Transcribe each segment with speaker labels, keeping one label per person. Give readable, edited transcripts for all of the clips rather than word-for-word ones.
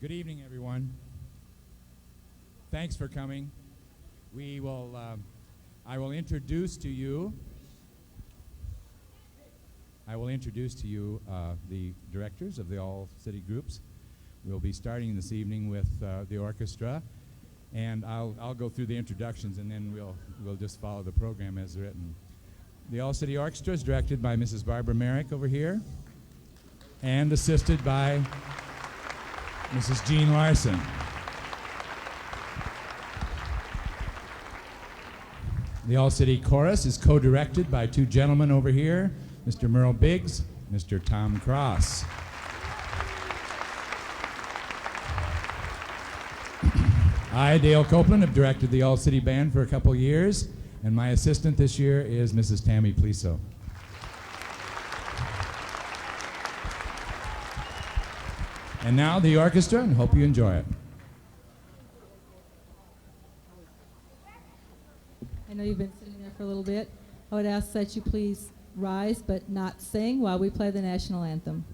Speaker 1: Good evening, everyone. Thanks for coming. I will introduce to you the directors of the all-city groups. We'll be starting this evening with the orchestra, and I'll go through the introductions, and then we'll just follow the program as written. The all-city orchestra is directed by Mrs. Barbara Merrick over here, and assisted by Mrs. Jean Larson. The all-city chorus is co-directed by two gentlemen over here, Mr. Merle Biggs, Mr. Tom Cross. I, Dale Copeland, have directed the all-city band for a couple years, and my assistant this year is Mrs. Tammy Pliso. And now the orchestra, and hope you enjoy it.
Speaker 2: I know you've been sitting there for a little bit. I would ask that you please rise but not sing while we play the national anthem.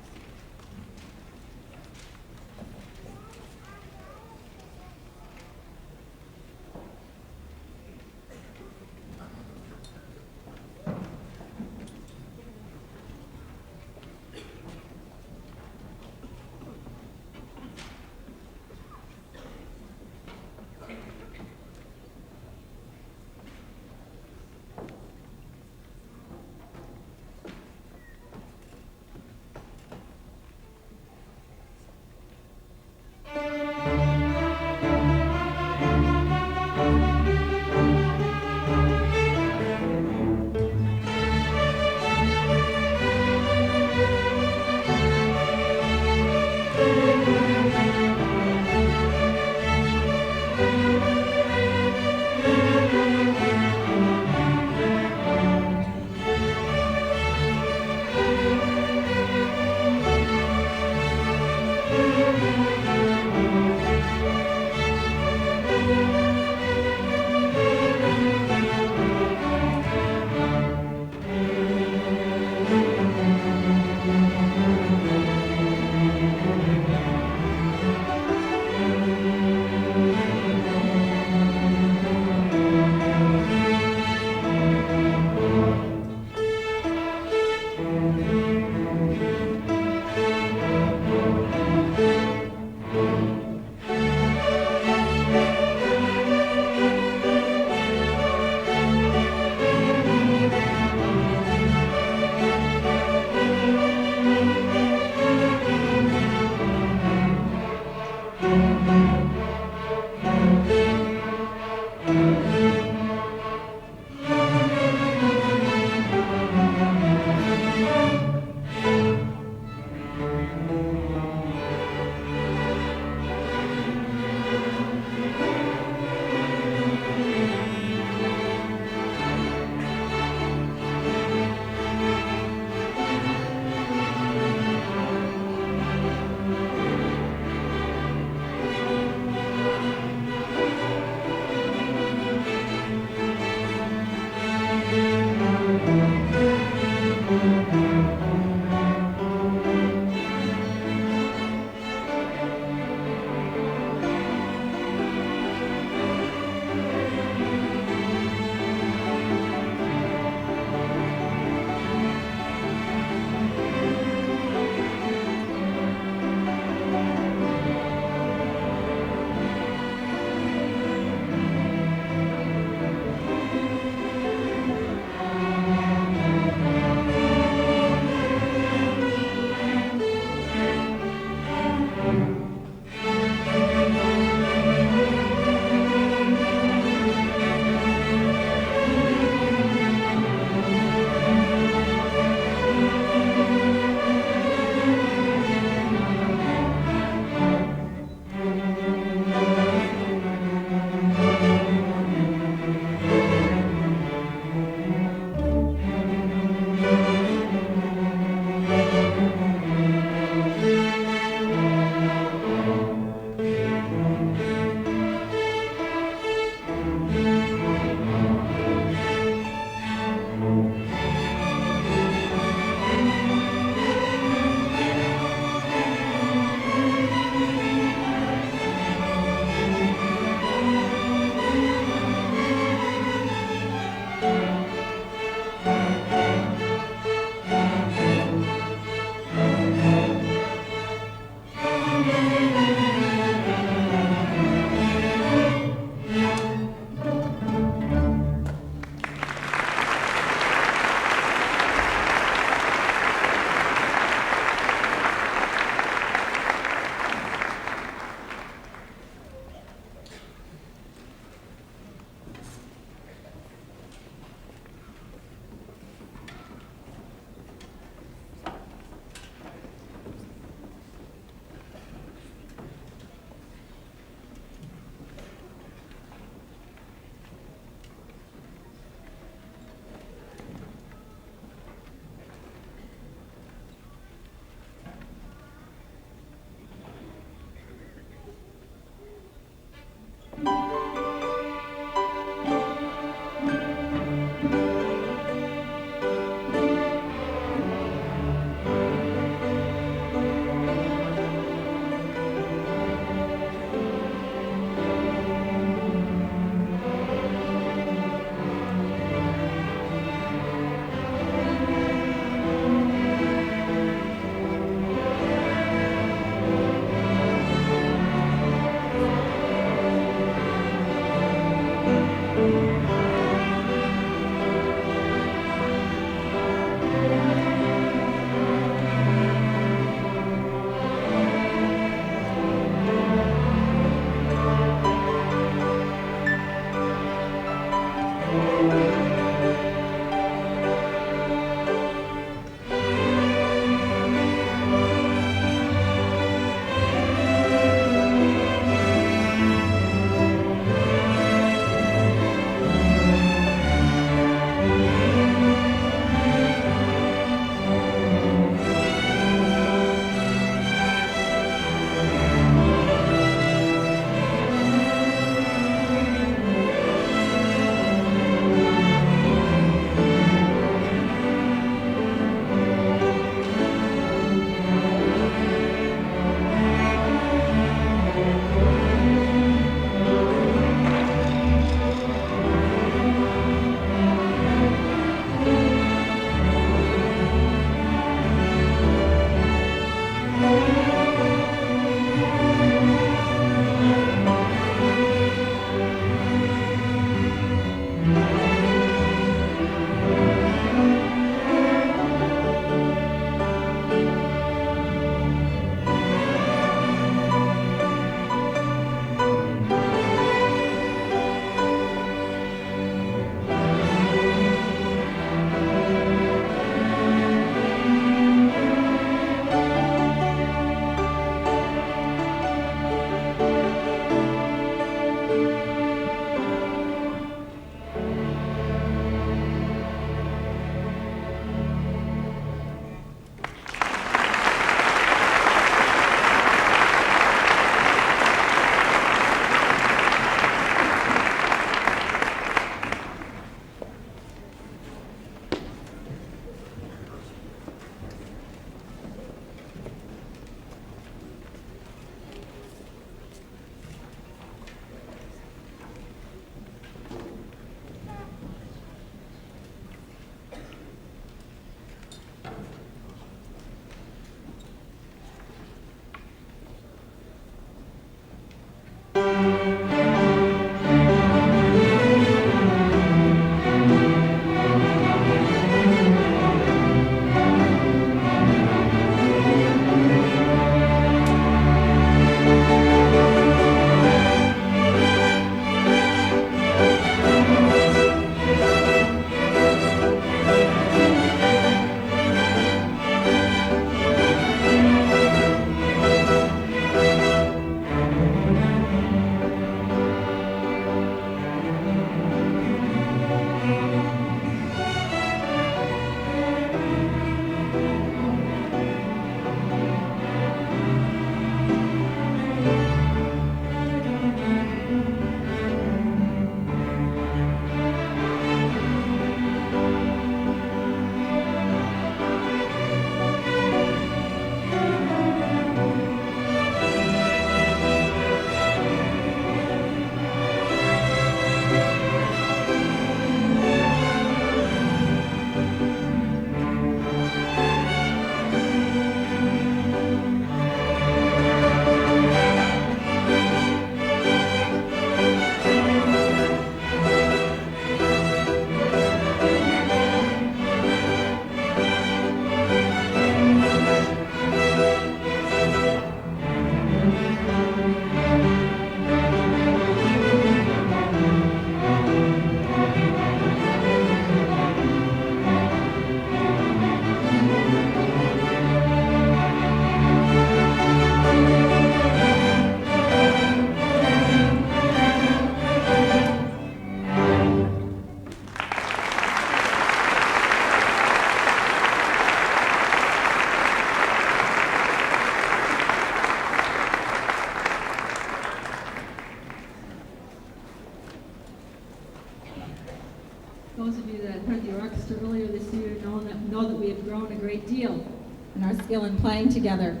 Speaker 2: great deal in our skill in playing together.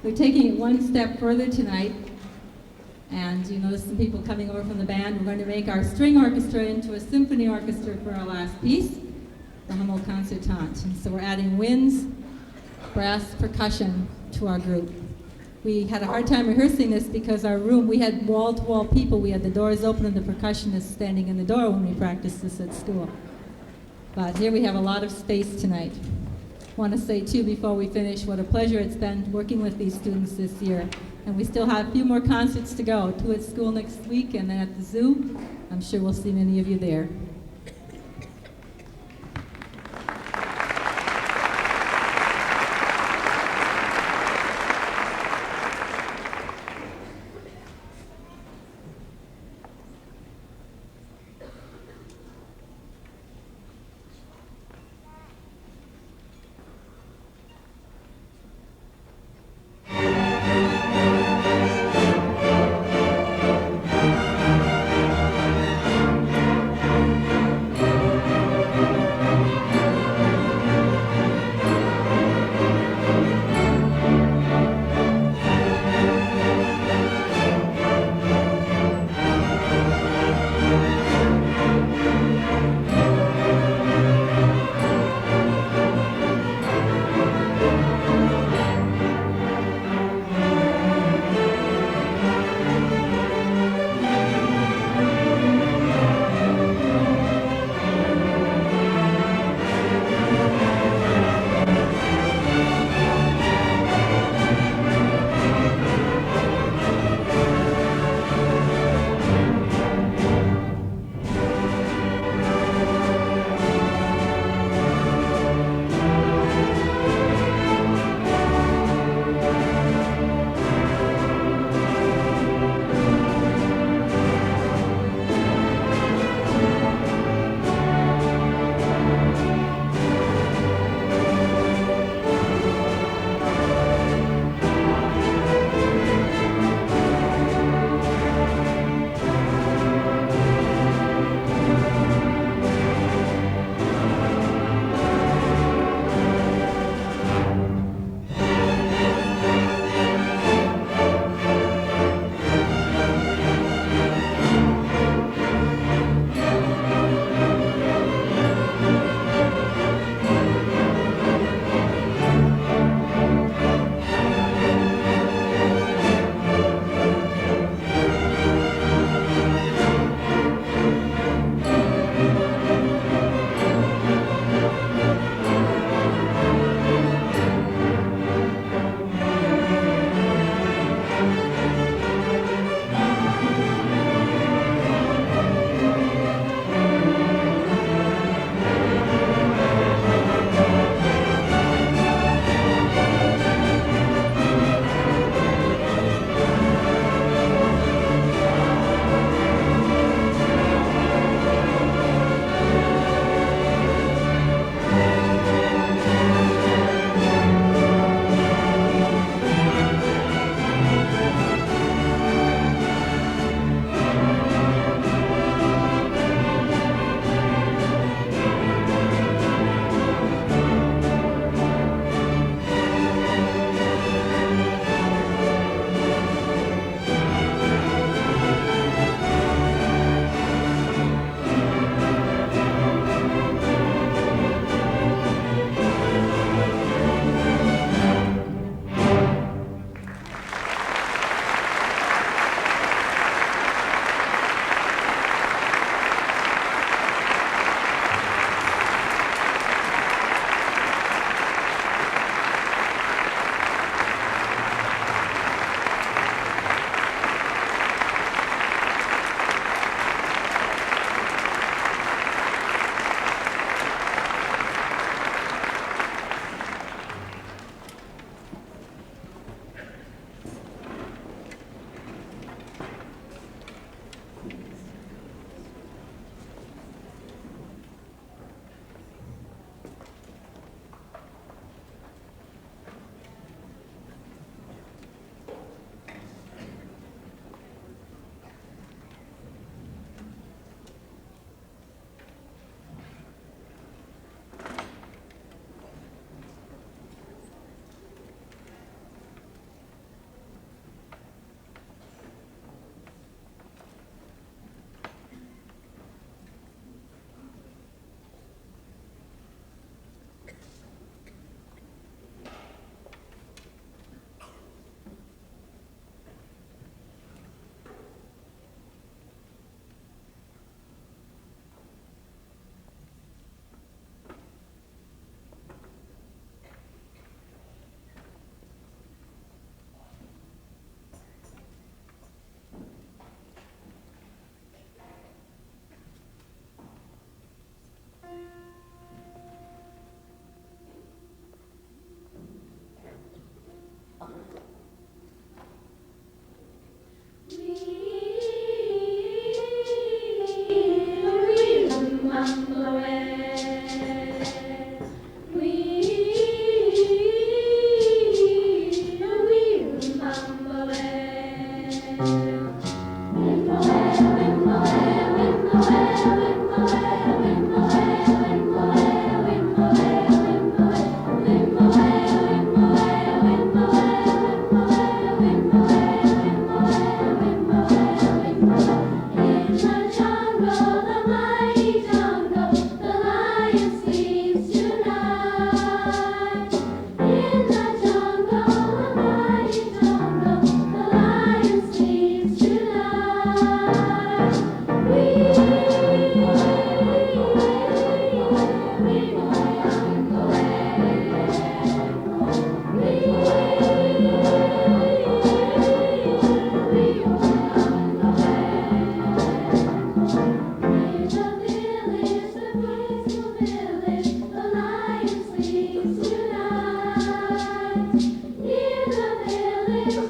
Speaker 2: We're taking it one step further tonight, and you notice some people coming over from the band. We're going to make our string orchestra into a symphony orchestra for our last piece, the Hummel Concertante. And so we're adding winds, brass, percussion to our group. We had a hard time rehearsing this because our room, we had wall-to-wall people. We had the doors open and the percussionists standing in the door when we practiced this at school. But here we have a lot of space tonight. I want to say, too, before we finish, what a pleasure it's been working with these students this year. And we still have a few more concerts to go, 2 at school next week and then at the zoo. I'm sure we'll see many of you there.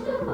Speaker 3: Well,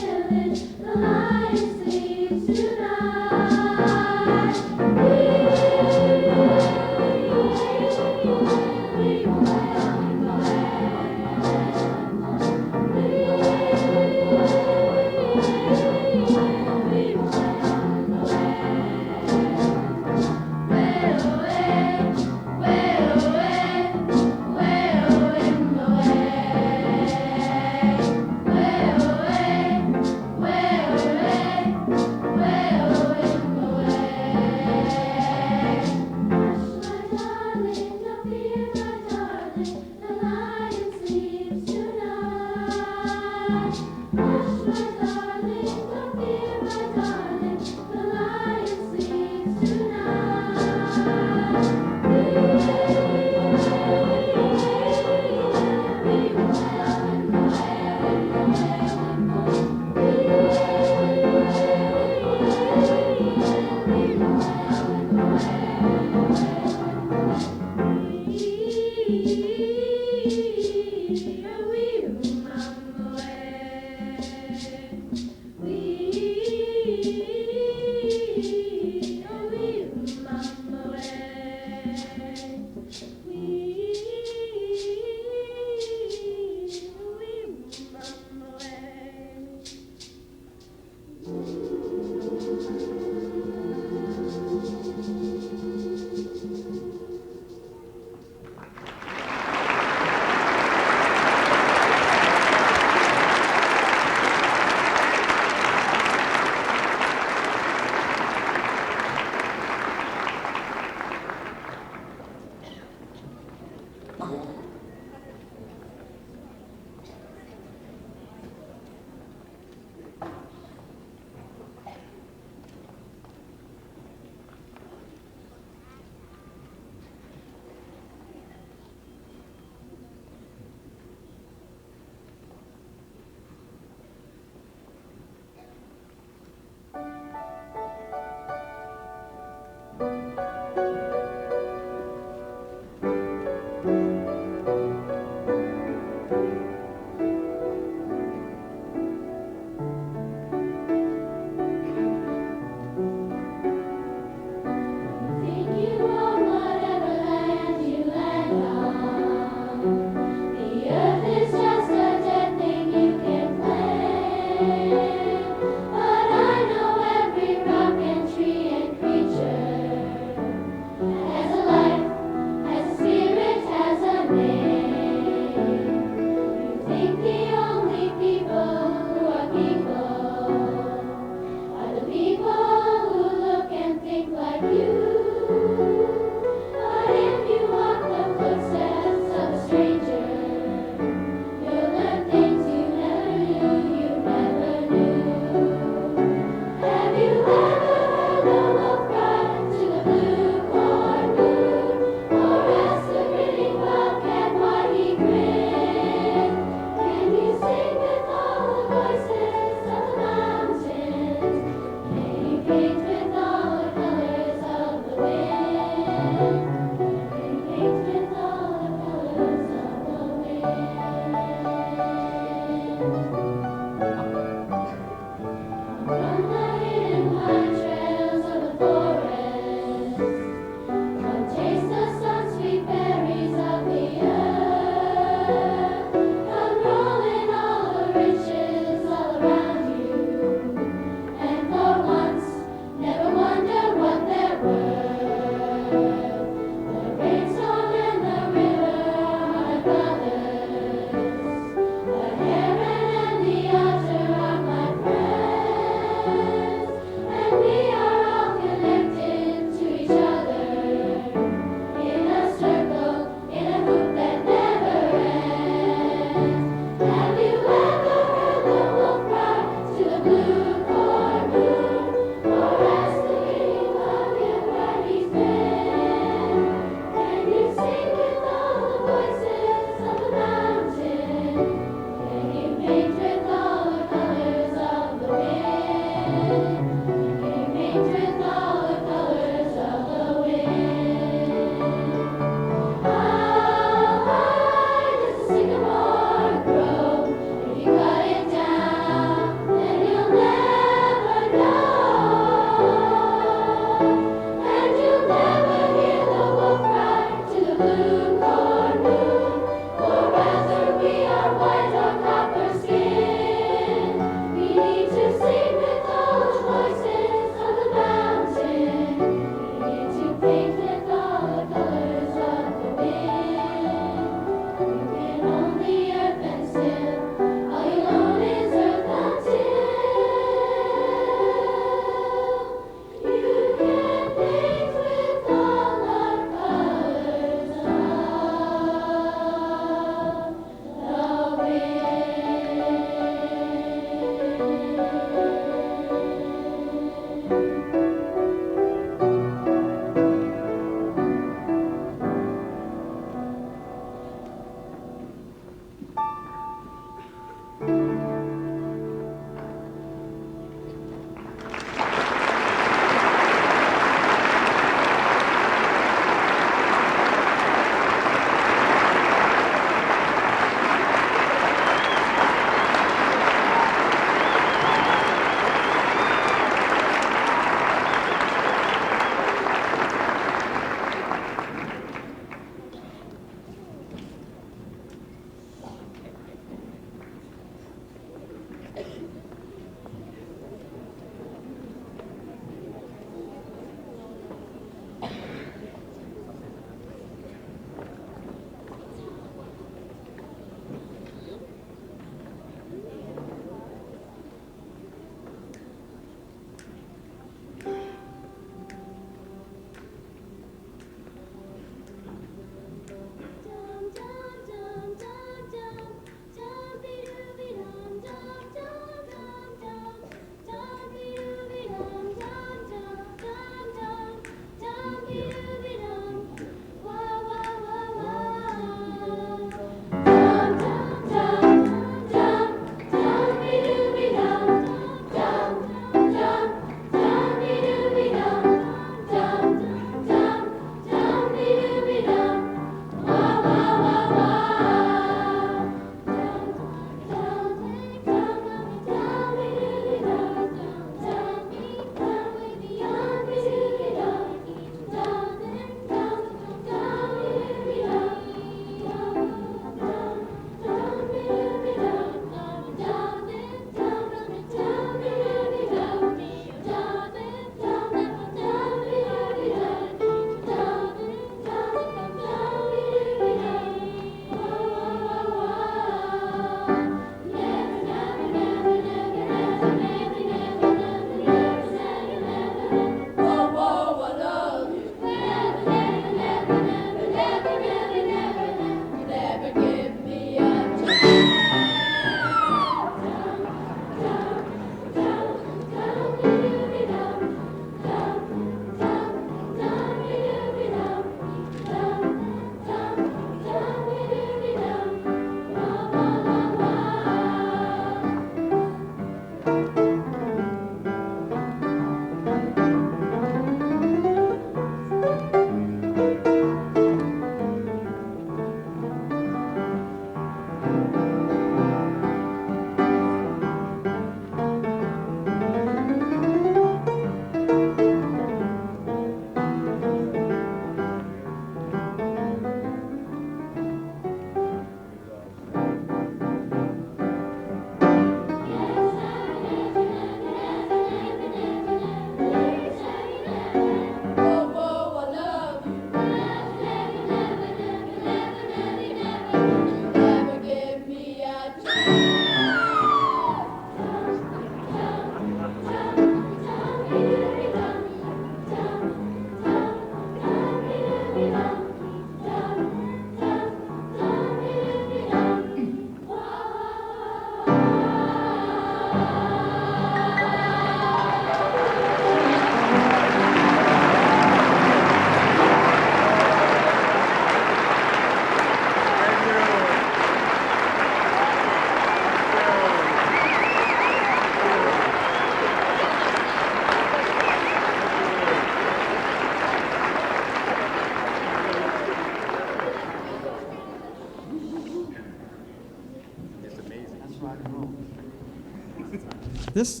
Speaker 3: This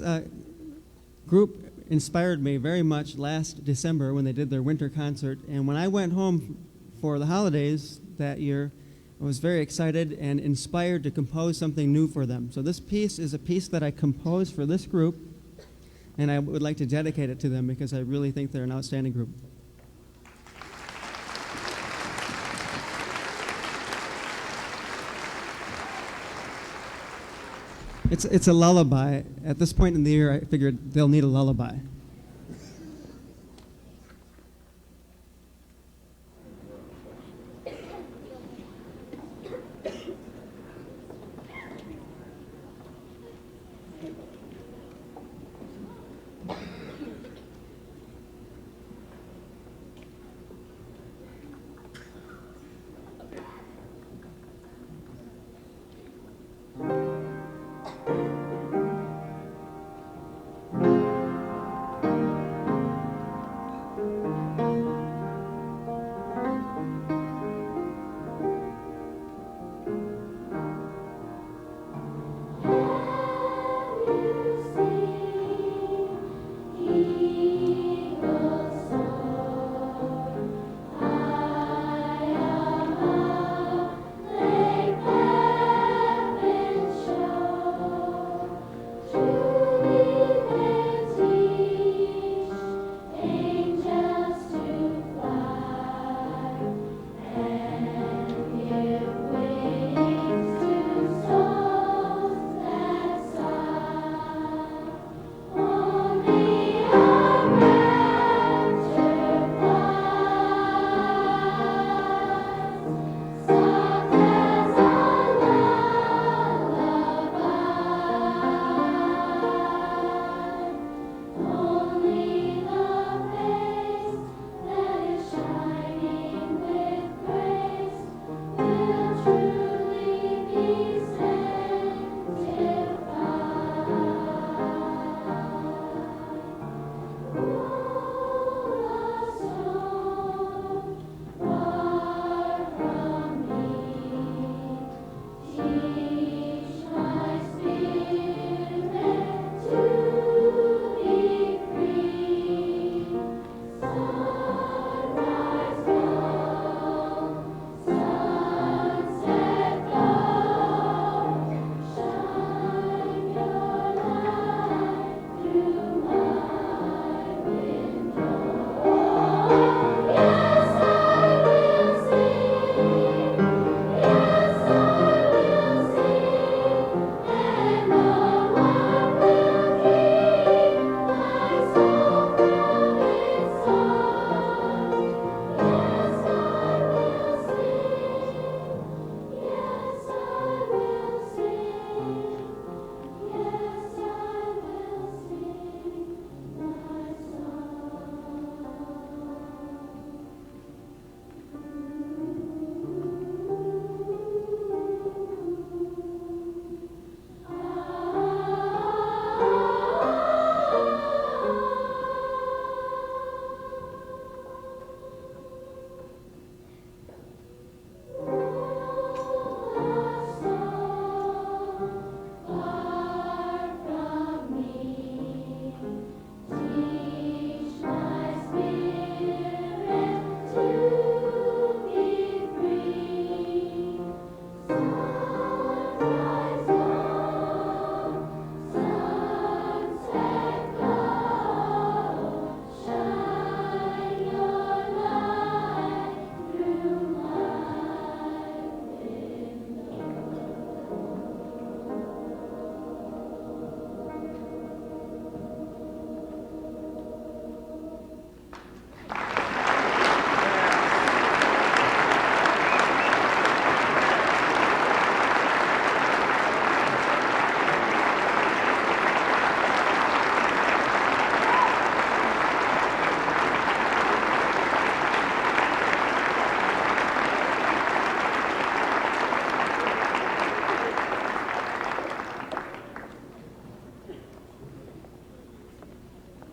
Speaker 3: group inspired me very much last December when they did their winter concert. And when I went home for the holidays that year, I was very excited and inspired to compose something new for them. So this piece is a piece that I composed for this group, and I would like to dedicate it to them because I really think they're an outstanding group. It's a lullaby. At this point in the year, I figured they'll need a lullaby.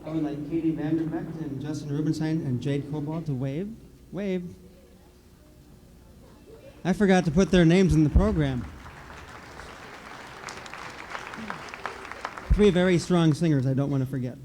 Speaker 3: I would like Katie Vanderbeck and Justin Rubenstein and Jade Cobalt to wave. Wave. I forgot to put their names in the program. 3 very strong singers I don't want to forget.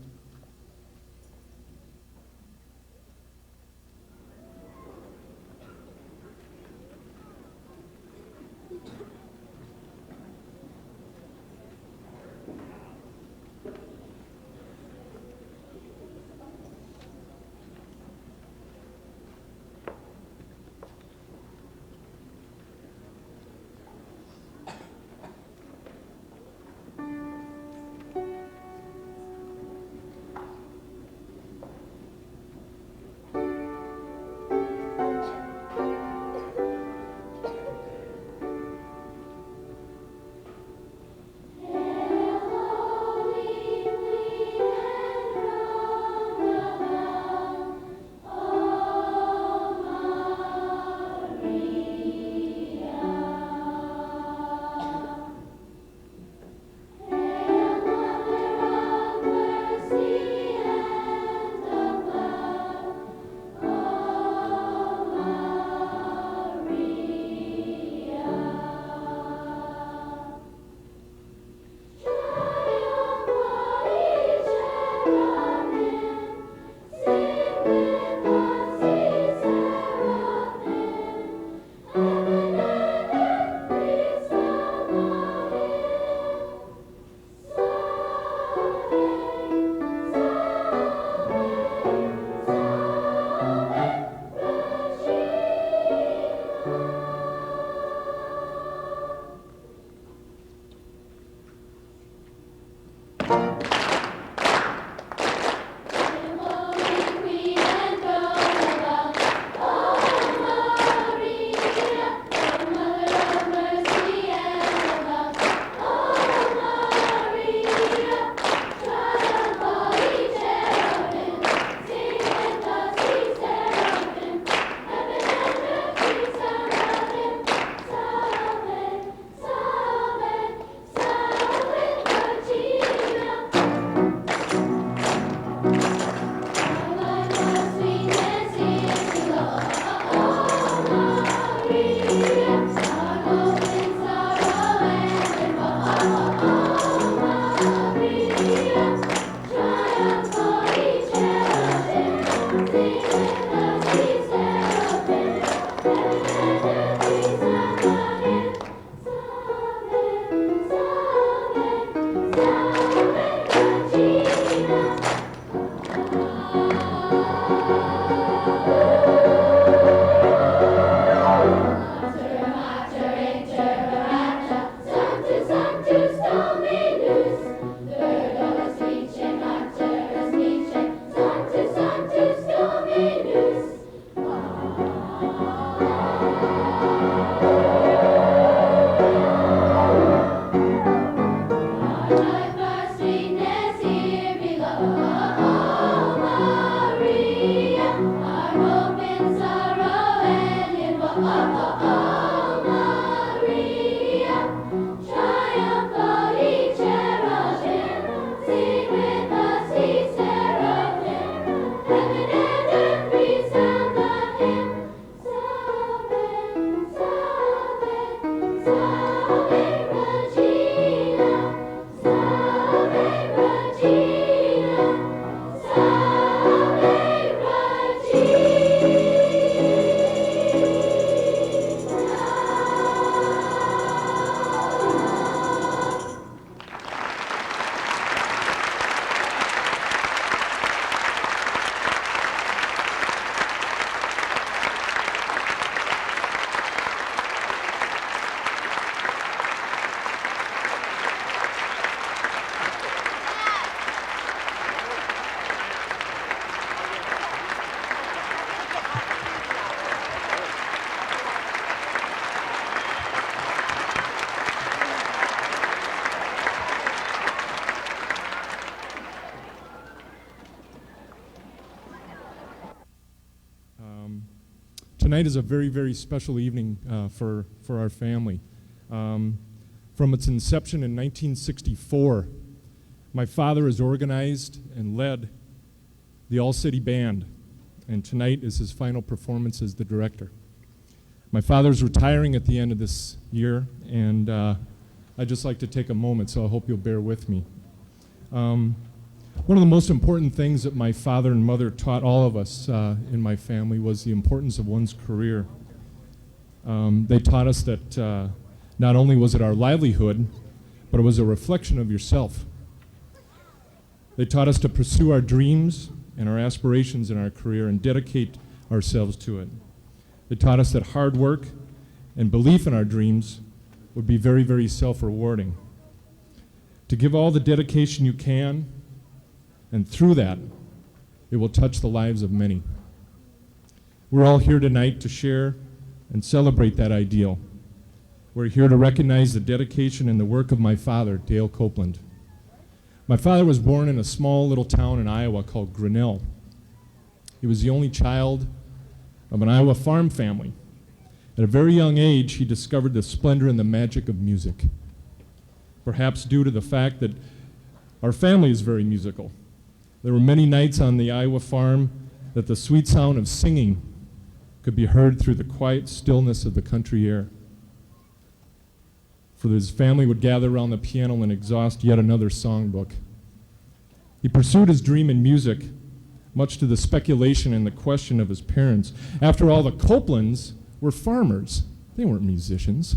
Speaker 4: Tonight is a very, very special evening for our family. From its inception in 1964, my father has organized and led the All-City Band, and tonight is his final performance as the director. My father's retiring at the end of this year, and I'd just like to take a moment, so I hope you'll bear with me. One of the most important things that my father and mother taught all of us in my family was the importance of one's career. They taught us that not only was it our livelihood, but it was a reflection of yourself. They taught us to pursue our dreams and our aspirations in our career and dedicate ourselves to it. They taught us that hard work and belief in our dreams would be very, very self-rewarding. To give all the dedication you can, and through that, it will touch the lives of many. We're all here tonight to share and celebrate that ideal. We're here to recognize the dedication and the work of my father, Dale Copeland. My father was born in a small little town in Iowa called Grinnell. He was the only child of an Iowa farm family. At a very young age, he discovered the splendor and the magic of music, perhaps due to the fact that our family is very musical. There were many nights on the Iowa farm that the sweet sound of singing could be heard through the quiet stillness of the country air. For his family would gather around the piano and exhaust yet another songbook. He pursued his dream in music, much to the speculation and the question of his parents. After all, the Copelands were farmers. They weren't musicians.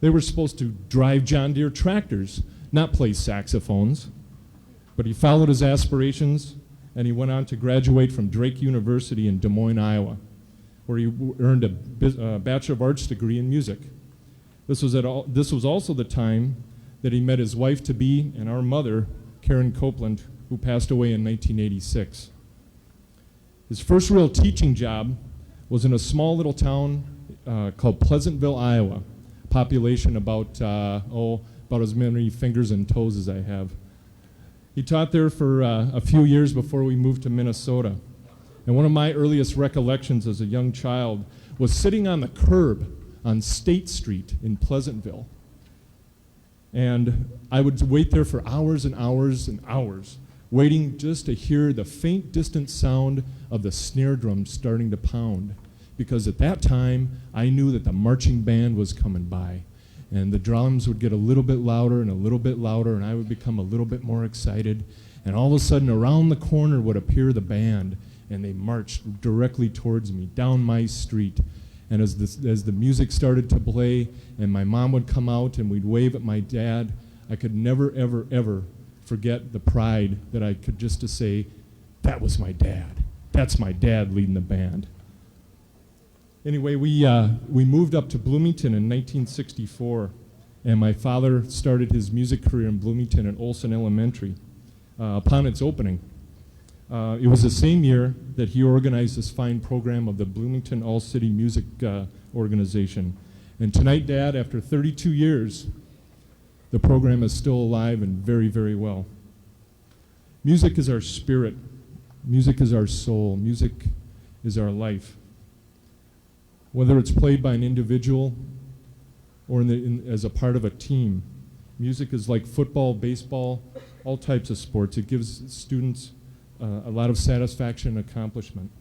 Speaker 4: They were supposed to drive John Deere tractors, not play saxophones. But he followed his aspirations, and he went on to graduate from Drake University in Des Moines, Iowa, where he earned a Bachelor of Arts degree in music. This was also the time that he met his wife-to-be and our mother, Karen Copeland, who passed away in 1986. His first real teaching job was in a small little town called Pleasantville, Iowa. Population about as many fingers and toes as I have. He taught there for a few years before we moved to Minnesota. And one of my earliest recollections as a young child was sitting on the curb on State Street in Pleasantville. And I would wait there for hours and hours and hours, waiting just to hear the faint, distant sound of the snare drum starting to pound. Because at that time, I knew that the marching band was coming by. And the drums would get a little bit louder and a little bit louder, and I would become a little bit more excited. And all of a sudden, around the corner would appear the band, and they marched directly towards me, down my street. And as the music started to play, and my mom would come out, and we'd wave at my dad, I could never, ever, ever forget the pride that I could just to say, that was my dad. That's my dad leading the band. Anyway, we moved up to Bloomington in 1964, and my father started his music career in Bloomington at Olson Elementary upon its opening. It was the same year that he organized this fine program of the Bloomington All-City Music Organization. And tonight, Dad, after 32 years, the program is still alive and very, very well. Music is our spirit. Music is our soul. Music is our life. Whether it's played by an individual or as a part of a team, music is like football, baseball, all types of sports. It gives students a lot of satisfaction and accomplishment.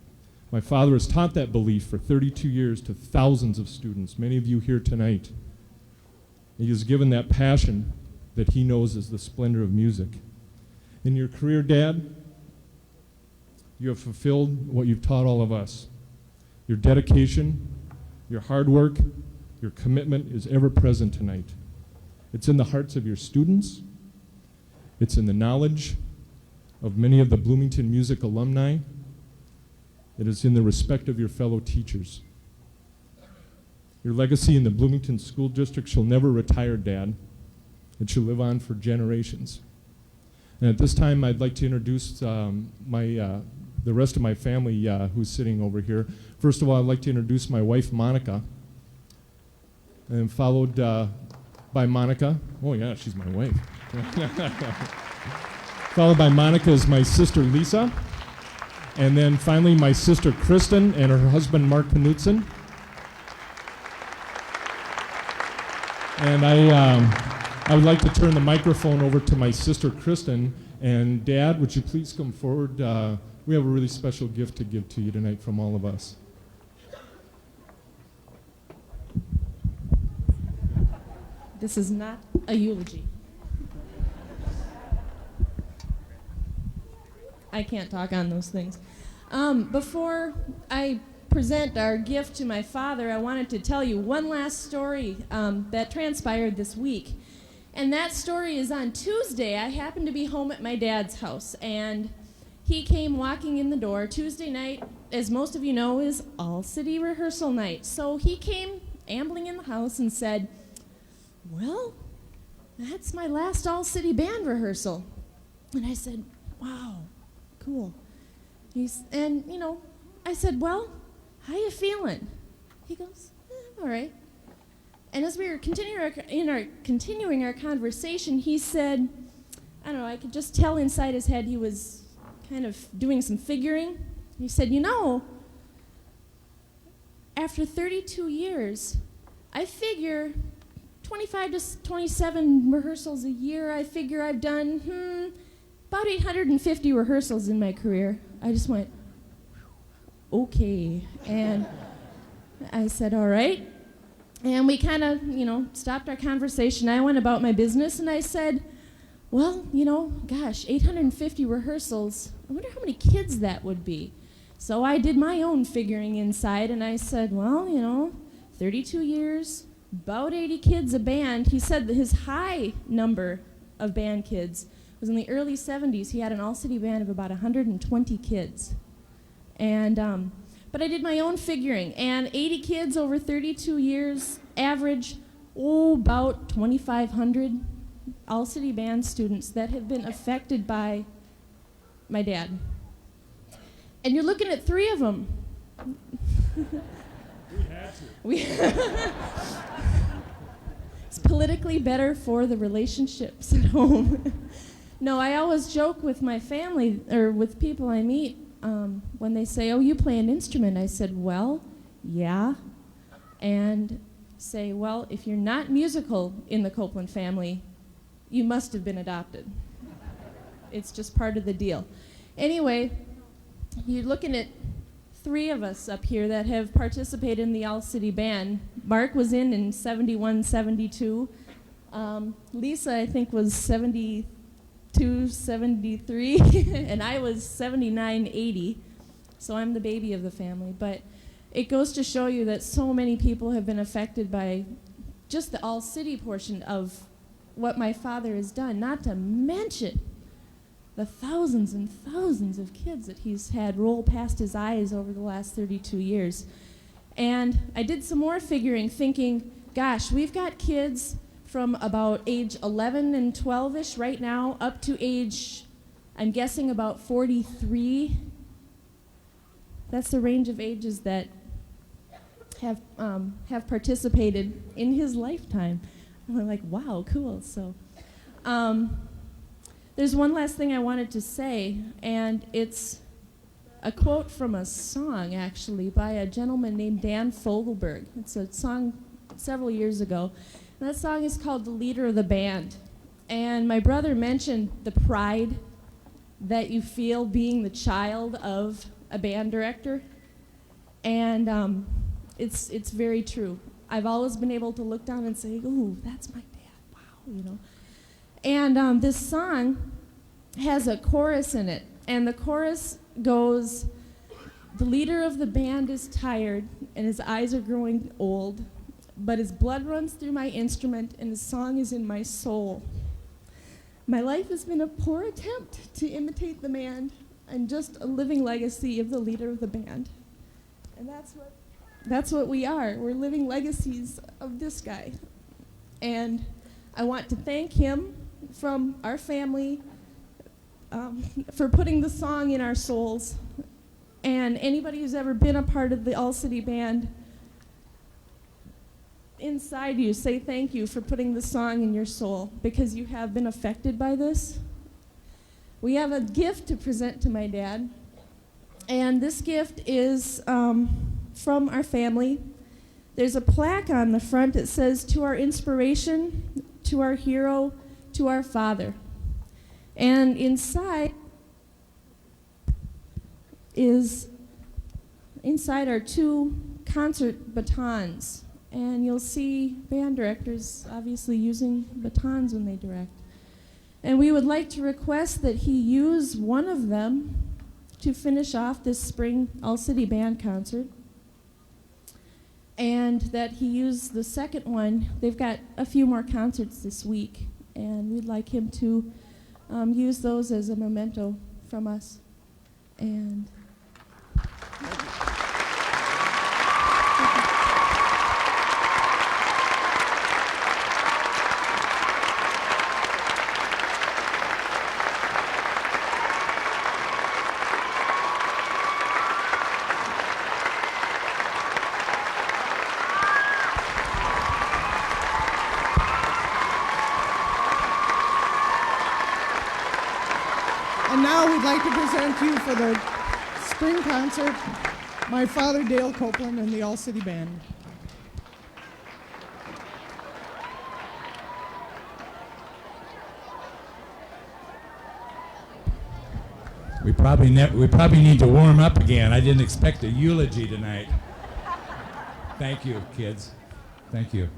Speaker 4: My father has taught that belief for 32 years to thousands of students, many of you here tonight. He has given that passion that he knows is the splendor of music. In your career, Dad, you have fulfilled what you've taught all of us. Your dedication, your hard work, your commitment is ever present tonight. It's in the hearts of your students. It's in the knowledge of many of the Bloomington Music alumni. It is in the respect of your fellow teachers. Your legacy in the Bloomington School District shall never retire, Dad. It shall live on for generations. And at this time, I'd like to introduce the rest of my family who's sitting over here. First of all, I'd like to introduce my wife, Monica, and followed by Monica. Oh yeah, she's my wife. Followed by Monica is my sister, Lisa, and then finally my sister, Kristen, and her husband, Mark Knutson. And I would like to turn the microphone over to my sister, Kristen, and Dad, would you please come forward we have a really special gift to give to you tonight from all of us.
Speaker 5: This is not a eulogy. I can't talk on those things. Before I present our gift to my father, I wanted to tell you one last story that transpired this week. And that story is on Tuesday. I happened to be home at my dad's house, and he came walking in the door. Tuesday night, as most of you know, is all-city rehearsal night. So he came ambling in the house and said, "Well, that's my last all-city band rehearsal." And I said, "Wow, cool." I said, "Well, how you feeling?" He goes, "All right." And as we were continuing our conversation, he said, I don't know, I could just tell inside his head he was kind of doing some figuring. He said, after 32 years, I figure 25 to 27 rehearsals a year. I figure I've done about 850 rehearsals in my career. I just went, okay. And I said, all right. And we kind of, stopped our conversation. I went about my business, and I said, well, gosh, 850 rehearsals. I wonder how many kids that would be. So I did my own figuring inside, and I said, well, 32 years, about 80 kids a band. He said that his high number of band kids was in the early 70s. He had an all-city band of about 120 kids. And but I did my own figuring, and 80 kids over 32 years, average, about 2,500 all-city band students that have been affected by my dad. And you're looking at 3 of them. We had to. It's politically better for the relationships at home. No, I always joke with my family, or with people I meet, when they say, "Oh, you play an instrument." I said, "Well, yeah." And say, "Well, if you're not musical in the Copeland family, you must have been adopted." It's just part of the deal. Anyway, you're looking at 3 of us up here that have participated in the all-city band. Mark was in 71, 72. Lisa, I think, was 72, 73, and I was 79, 80. So I'm the baby of the family. But it goes to show you that so many people have been affected by just the all-city portion of what my father has done, not to mention the thousands and thousands of kids that he's had roll past his eyes over the last 32 years. And I did some more figuring, thinking, gosh, we've got kids from about age 11 and 12-ish right now up to age, I'm guessing, about 43. That's the range of ages that have participated in his lifetime. And we're like, wow, cool. So there's one last thing I wanted to say, and it's a quote from a song, actually, by a gentleman named Dan Fogelberg. It's a song several years ago. And that song is called "The Leader of the Band." And my brother mentioned the pride that you feel being the child of a band director. And it's very true. I've always been able to look down and say, ooh, that's my dad, wow, And this song has a chorus in it. And the chorus goes, "The leader of the band is tired, and his eyes are growing old, but his blood runs through my instrument, and his song is in my soul. My life has been a poor attempt to imitate the man, and just a living legacy of the leader of the band." And that's what we are. We're living legacies of this guy. And I want to thank him from our family for putting the song in our souls. And anybody who's ever been a part of the all-city band, inside you, say thank you for putting the song in your soul, because you have been affected by this. We have a gift to present to my dad, and this gift is from our family. There's a plaque on the front that says, "To our inspiration, to our hero, to our father." And inside is inside our 2 concert batons. And you'll see band directors obviously using batons when they direct. And we would like to request that he use one of them to finish off this spring all-city band concert. And that he use the second one. They've got a few more concerts this week, and we'd like him to use those as a memento from us. And
Speaker 6: And now we'd like to present you for the spring concert, my father, Dale Copeland, and the All-City Band.
Speaker 1: We probably need to warm up again. I didn't expect a eulogy tonight. Thank you, kids. Thank you.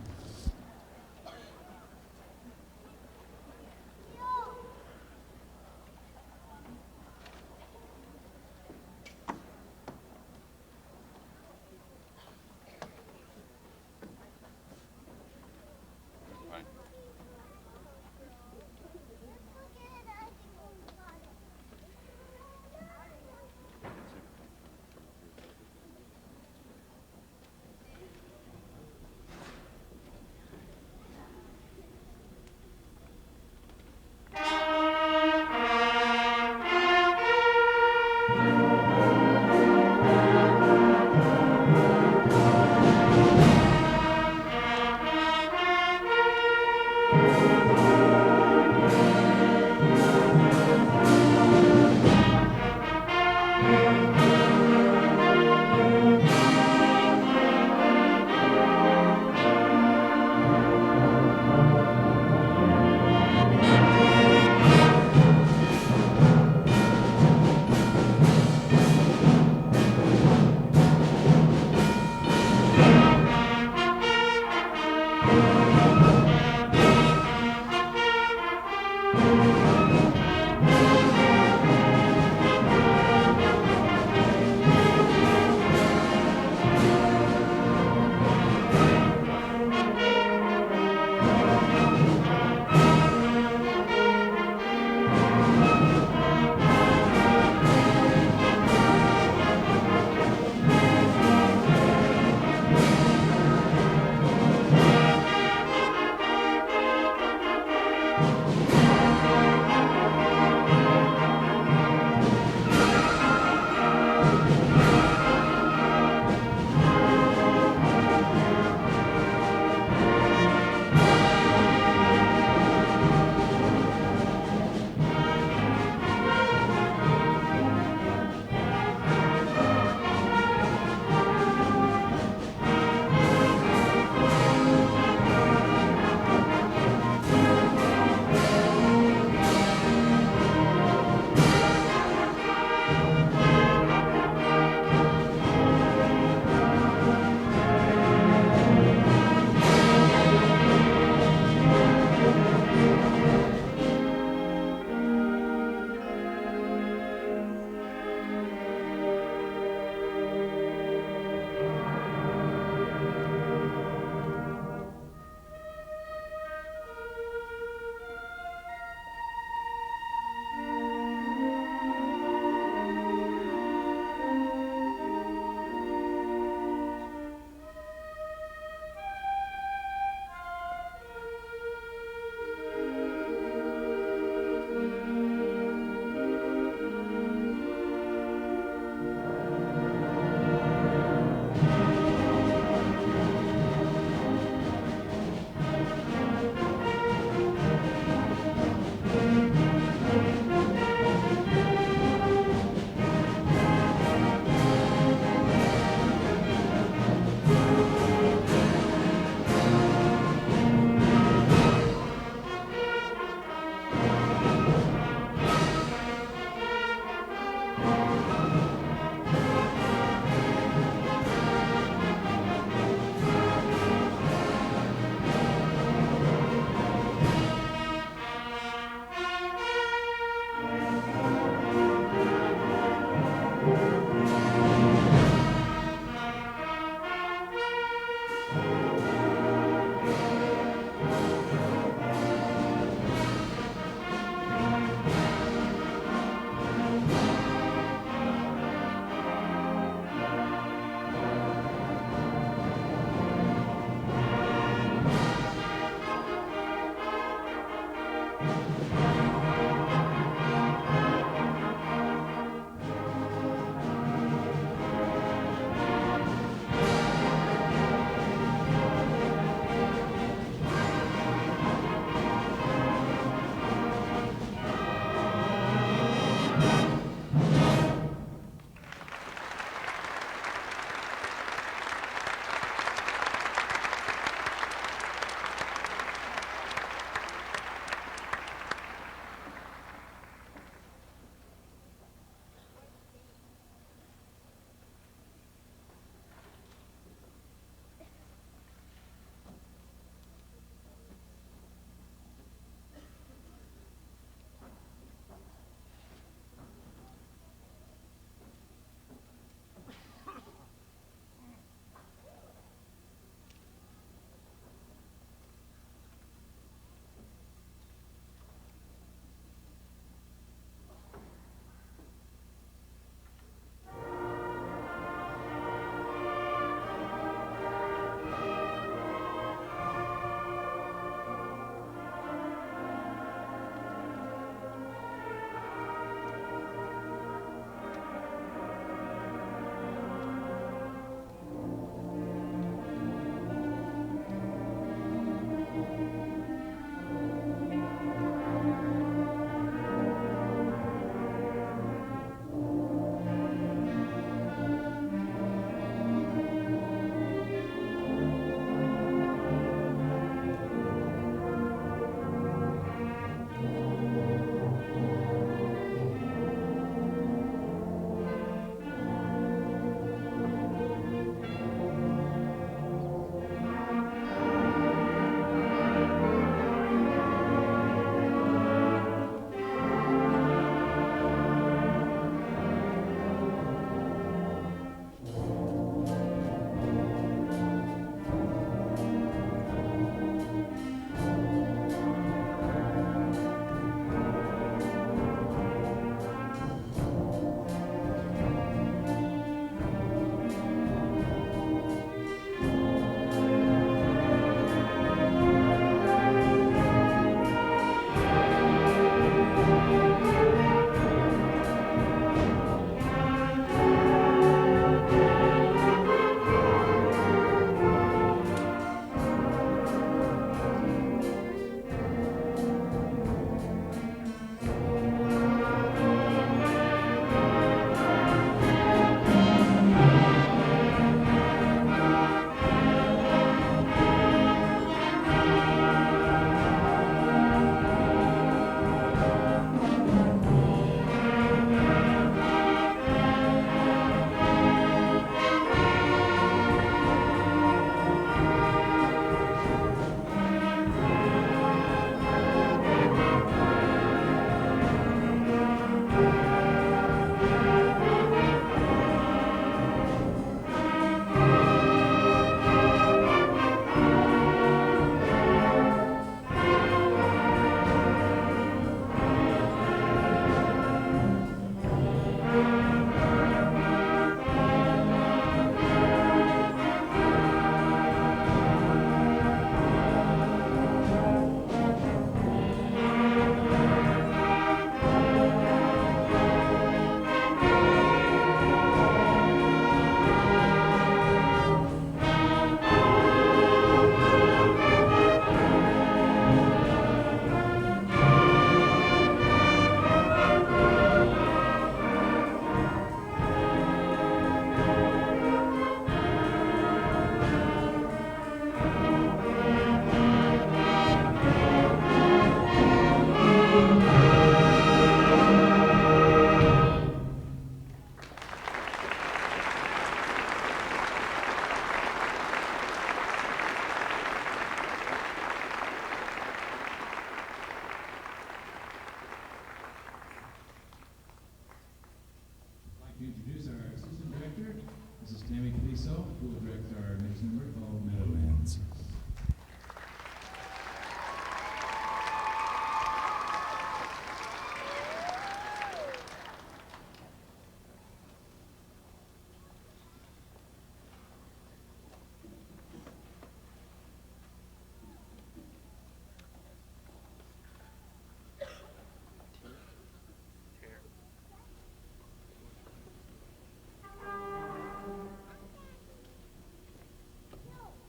Speaker 1: Tammy Caliso, who will direct our next number called Meadowlands.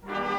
Speaker 7: Thank you.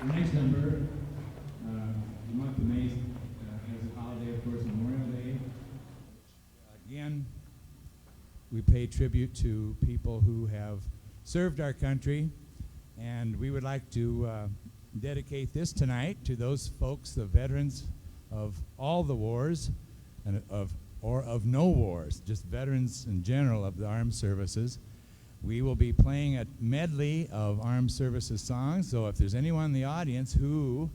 Speaker 1: The next number, the month of May, has a holiday, of course, Memorial Day. Again, we pay tribute to people who have served our country, and we would like to dedicate this tonight to those folks, the veterans of all the wars, and of no wars, just veterans in general of the armed services. We will be playing a medley of armed services songs, so if there's anyone in the audience who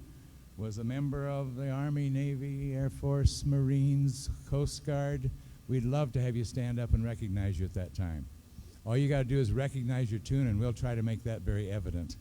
Speaker 1: was a member of the Army, Navy, Air Force, Marines, Coast Guard, we'd love to have you stand up and recognize you at that time. All you got to do is recognize your tune, and we'll try to make that very evident.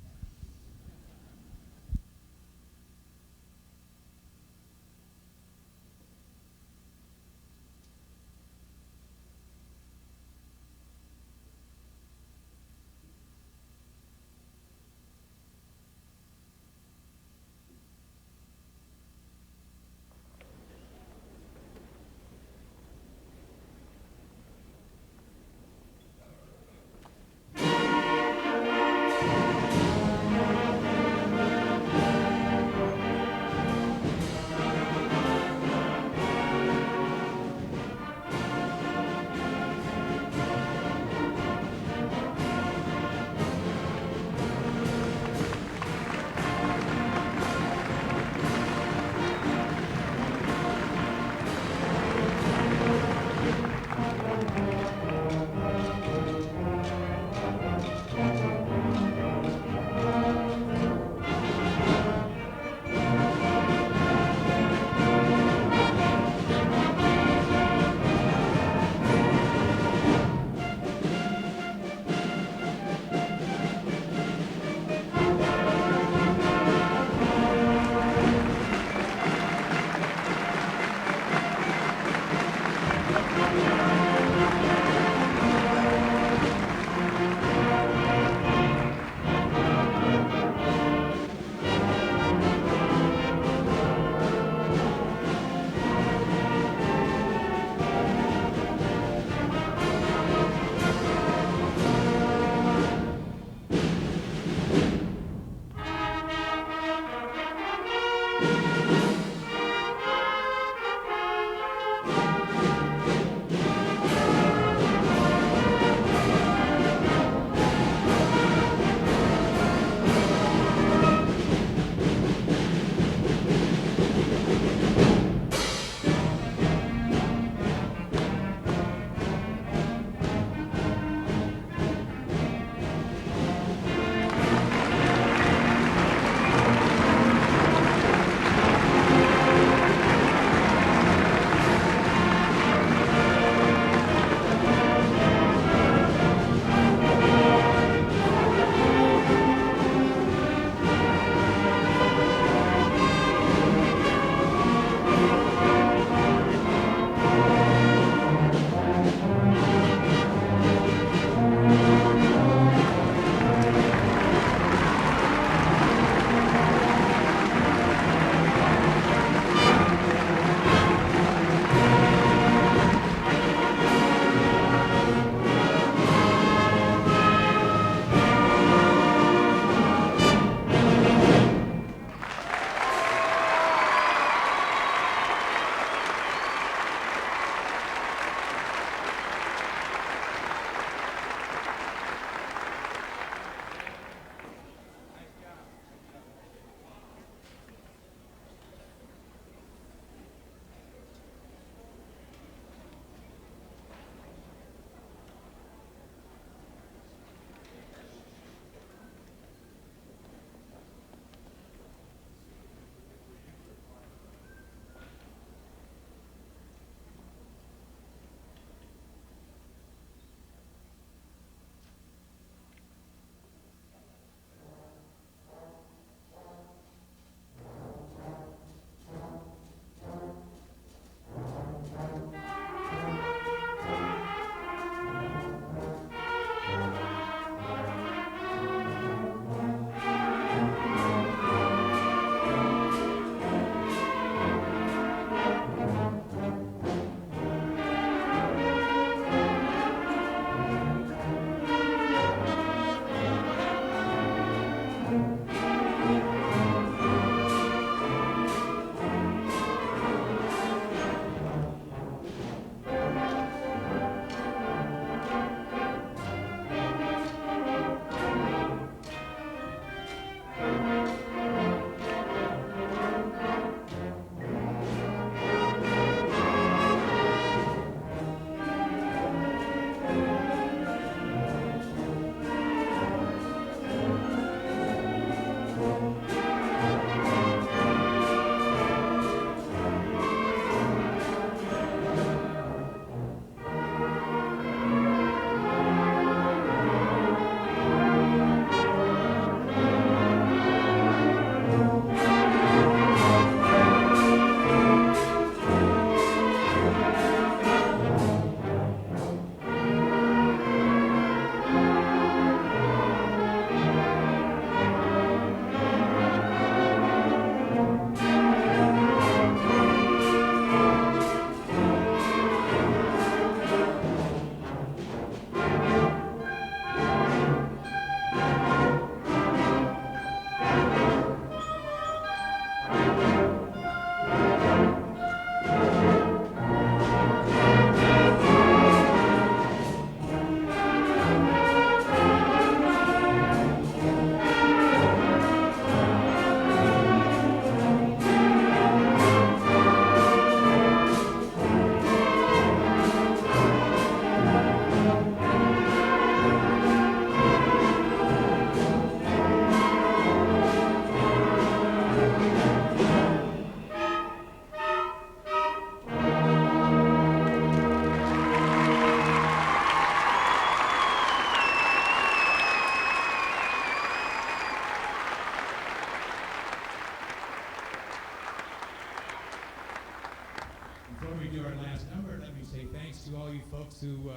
Speaker 1: we do our last number, let me say thanks to all you folks who,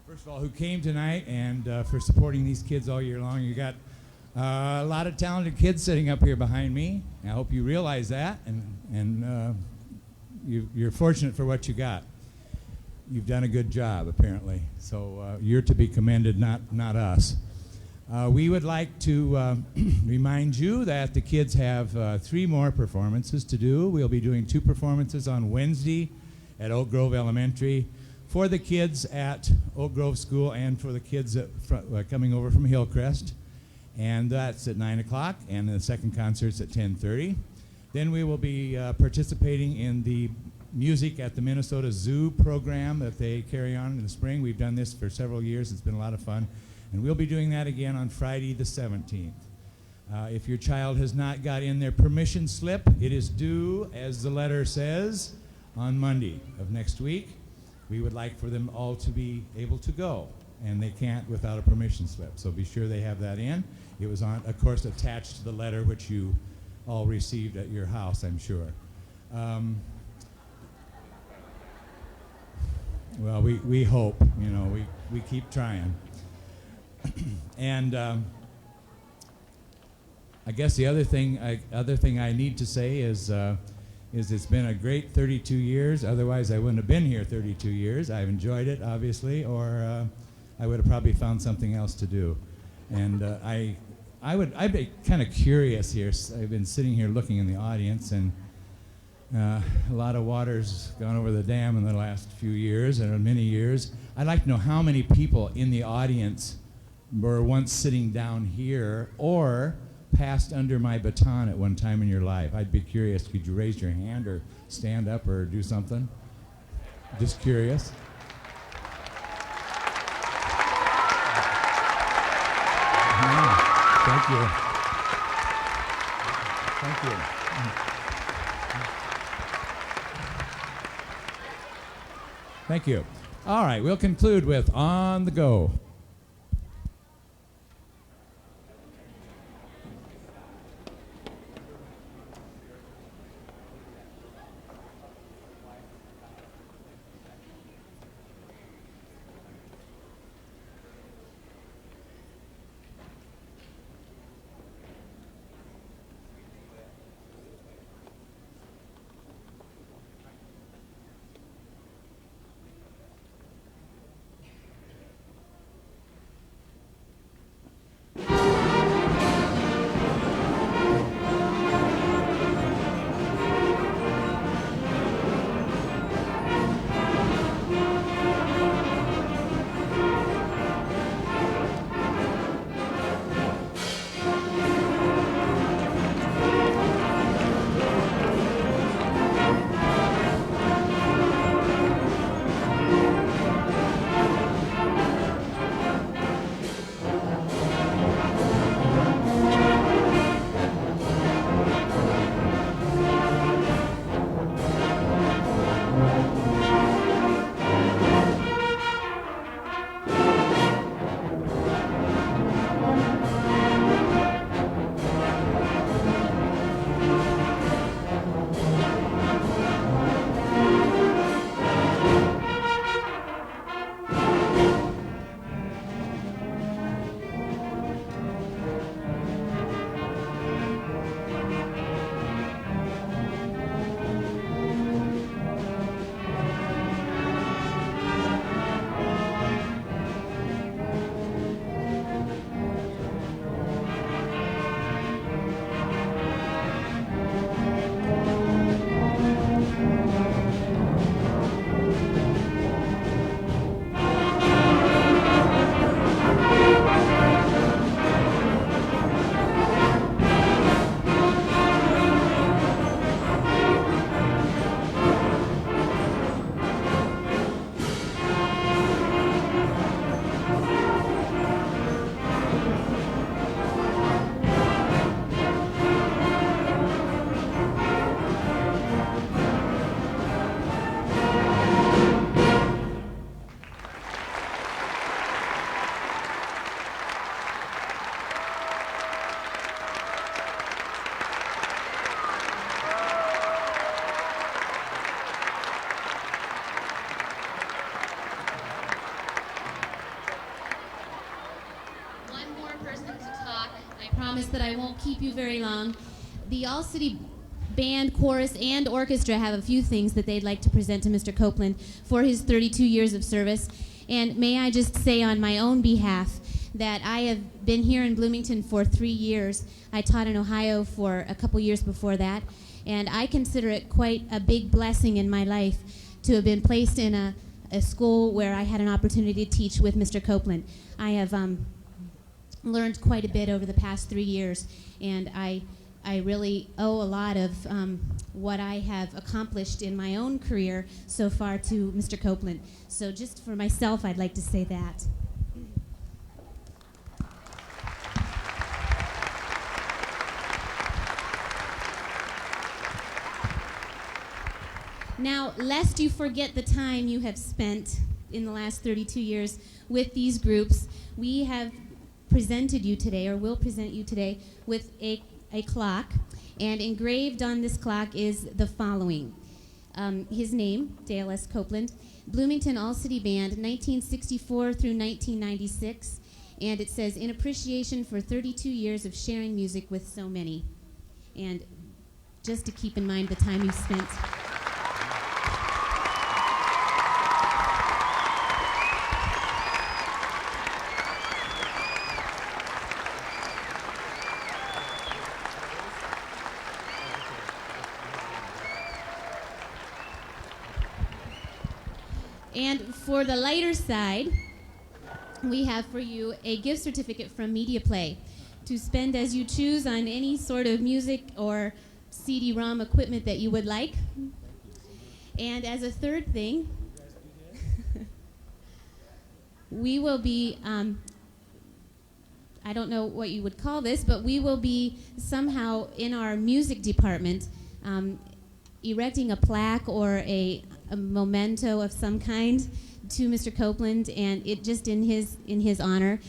Speaker 1: first of all, who came tonight and for supporting these kids all year long. You got a lot of talented kids sitting up here behind me. I hope you realize that, and you're fortunate for what you got. You've done a good job, apparently. So you're to be commended, not us. We would like to remind you that the kids have 3 more performances to do. We'll be doing 2 performances on Wednesday at Oak Grove Elementary for the kids at Oak Grove School and for the kids coming over from Hillcrest. And that's at 9 o'clock, and the second concert's at 10:30. Then we will be participating in the music at the Minnesota Zoo program that they carry on in the spring. We've done this for several years. It's been a lot of fun. And we'll be doing that again on Friday the 17th. If your child has not got in their permission slip, it is due, as the letter says, on Monday of next week. We would like for them all to be able to go, and they can't without a permission slip. So be sure they have that in. It was, of course, attached to the letter which you all received at your house, I'm sure. Well, we hope, we keep trying. And I guess the other thing I need to say is it's been a great 32 years. Otherwise, I wouldn't have been here 32 years. I've enjoyed it, obviously, or I would have probably found something else to do. And I'd be kind of curious here. I've been sitting here looking in the audience, and a lot of water's gone over the dam in the last few years, and many years. I'd like to know how many people in the audience were once sitting down here or passed under my baton at one time in your life. I'd be curious. Could you raise your hand or stand up or do something? Just curious. Thank you. Thank you. Thank you. All right, we'll conclude with On the Go.
Speaker 7: that I won't keep you very long. The All-City Band, Chorus, and Orchestra have a few things that they'd like to present to Mr. Copeland for his 32 years of service. And may I just say on my own behalf that I have been here in Bloomington for 3 years. I taught in Ohio for a couple years before that, and I consider it quite a big blessing in my life to have been placed in a school where I had an opportunity to teach with Mr. Copeland. I have learned quite a bit over the past 3 years, and I really owe a lot of what I have accomplished in my own career so far to Mr. Copeland. So just for myself, I'd like to say that. Now, lest you forget the time you have spent in the last 32 years with these groups, we have presented you today, or will present you today, with a clock, and engraved on this clock is the following. His name, Dale S. Copeland, Bloomington All-City Band, 1964 through 1996, and it says, in appreciation for 32 years of sharing music with so many. And just to keep in mind the time you've spent. And for the lighter side, we have for you a gift certificate from Media Play to spend as you choose on any sort of music or CD-ROM equipment that you would like. And as a third thing, we will be, I don't know what you would call this, but we will be somehow in our music department erecting a plaque or a memento of some kind to Mr. Copeland, and it just in his honor,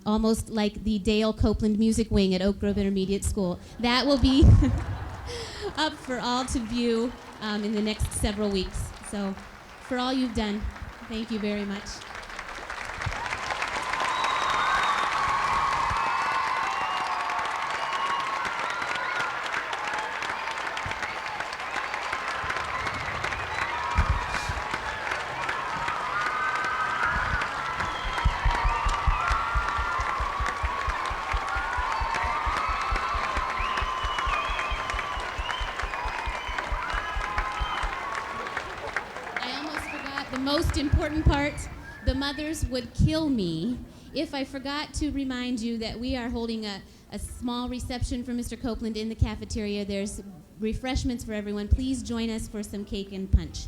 Speaker 7: almost like the Dale Copeland Music Wing at Oak Grove Intermediate School. That will be up for all to view in the next several weeks. So for all you've done, thank you very much. The most important part, the mothers would kill me if I forgot to remind you that we are holding a small reception for Mr. Copeland in the cafeteria. There's refreshments for everyone. Please join us for some cake and punch.